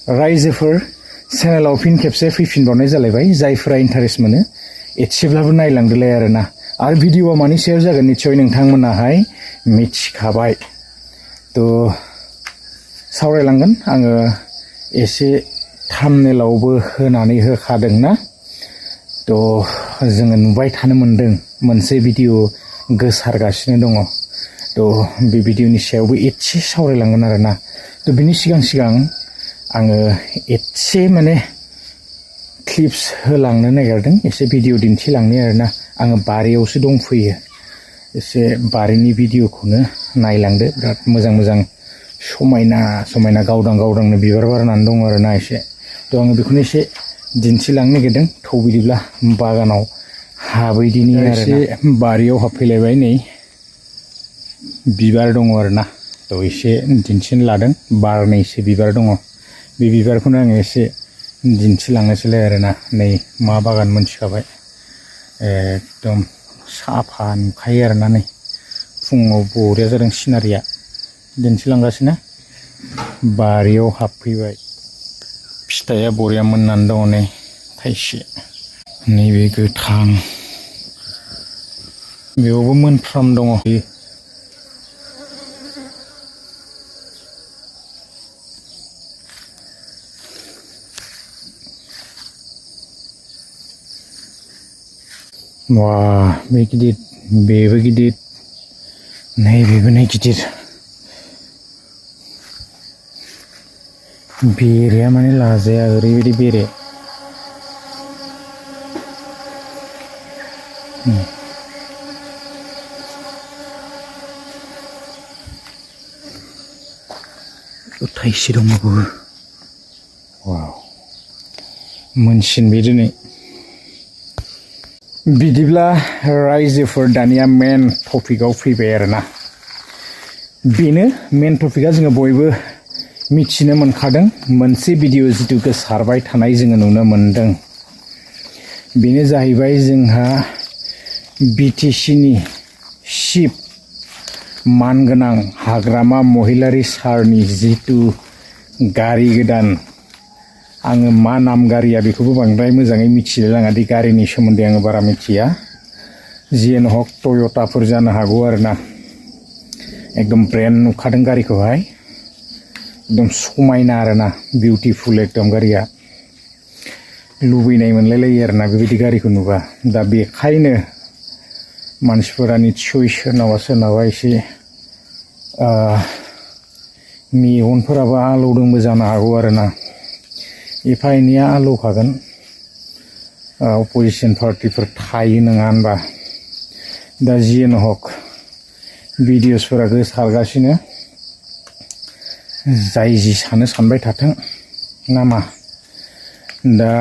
रायजोफोर चेनेलाव फिन खेबसे फैफिनबावनाय जालायबाय जायफोरा इन्टारेस्ट मोनो एसेब्लाबो नायलांदोलाय आरोना आरो भिडिअआ मानि सायाव जागोन निश्चय नोंथांमोनाहाय मिथिखाबाय थ' सावरायलांगोन आङो एसे थाम्बनेलावबो होनानै होखादोंना थ' जोङो नुबाय थानो मोनदों मोनसे भिडिअ गोसारगासिनो दङ थ' बे भिडिअनि सायावबो एसे सावरायलांगोन आरोना थ' बिनि सिगां आङो एसे माने क्लिप्स होलांनो नागिरदों एसे भिडिअ दिन्थिलांनो आरोना आङो बारियावसो दंफैयो एसे बारिनि भिडिअखौनो नायलांदो बिराद मोजां समायना गावदांनो बिबार बारनानै दङ आरोना एसे थ' आङो बेखौनो एसे दिन्थिलांनो नागिरदों थ' बिदिब्ला बागानाव हाबैदिनि एसे बारियाव हाबफैलायबाय नै बिबार दङ आरोना थ' एसे दिन्थिनो लादों बारनैसो बिबार दङ बे बिबारखौनो आङो एसे दिन्थिलांनोसैलाय आरोना नै मा बागान मोनथिखाबाय एकदम साफा नुखायो आरोना नै फुङाव बरिया जादों सिनारिया दिन्थिलांगासिनो बारियाव हाबफैबाय फिथाइया बरिया मोननानै दङ नै थाइसे नैबे गोथां बेयावबो मोनफ्राम दङ wah बे गिदिर बेबो गिदिर नैबेबो नै गिदिर बेरेया माने लाजाया ओरैबायदि बेरे थाइसे दंबावो वाव मोनसिनबाय दिनै बिदिब्ला रायजोफोर दानिया मेन टपिकआव फैबाय आरोना बेनो मेन टपिकआ जोङो बयबो मिथिनो मोनखादों मोनसे भिडिअ जितु गोसारबाय थानाय जोङो नुनो मोनदों बेनो जाहैबाय जोंहा बिटिसिनि चिफ मानगोनां हाग्रामा महिलारी सारनि जितु गारि गोदान आङो मा नाम गारिया बेखौबो बांद्राय मोजाङै मिथिलायलाङा दि गारिनि सोमोन्दै आङो बारा मिथिया जियानो हक टयटाफोर जानो हागौ आरोना एकदम ब्रेन्ड नुखादों गारिखौहाय एकदम समायना आरोना बिउटिफुल एकदम गारिया लुबैनाय मोनलायलायो आरोना बेबायदि गारिखौ नुबा दा बेखायनो मानसिफोरा निस्सय सोरनाबा एसे मेगनफोराबो आलौदोंबो जानो हागौ आरोना एफा एनैया आलौखागोन अपोजिसन पार्टिफोर थायो नङा होनबा दा जियानो हक भिडिअसफोरा गोसारगासिनो जाय जि सानो सानबाय थाथों नामा दा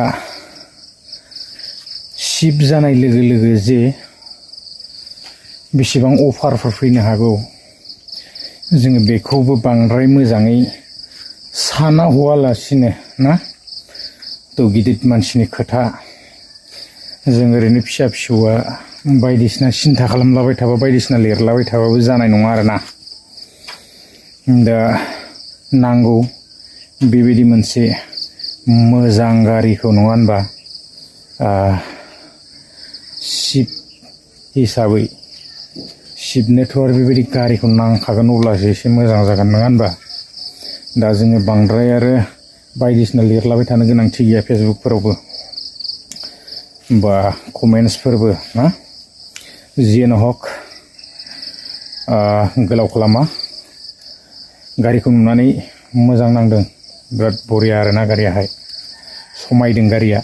शिप जानाय लोगो लोगो जे बेसेबां अफारफोर फैनो हागौ जोङो बेखौबो बांद्राय मोजाङै साना हवालासिनो ना थ' गिदिर मानसिनि खोथा जों ओरैनो फिसौआ बायदिसिना सिन्था खालामलाबाय थाबा बायदिसिना लिरलाबाय थाबाबो जानाय नङा आरोना दा नांगौ बेबायदि मोनसे मोजां गारिखौ नङा होनबा शिप हिसाबै शिपनोथ' आरो बेबायदि गारिखौ नांखागोन अब्लासो एसे मोजां जागोन नङा होनबा दा जोङो बांद्राय आरो बायदिसिना लिरलाबाय थानो गोनांथि गैया फेसबुकफोरावबो बा कमेन्टसफोरबो ना जियानो हक गोलाव खालामा गारिखौ नुनानै मोजां नांदों बिराद बरिया आरोना गारियाहाय समायदों गारिया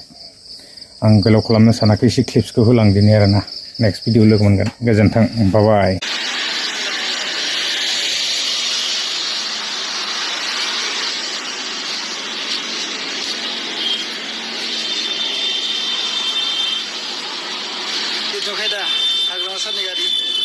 आं गोलाव खालामनो सानाखै एसे क्लिप्सखौ होलांदिनि आरोना नेक्स्ट भिडिअ लोगो मोनगोन गोजोन्थों बाय Itu kayak dah, agak rasa negatif.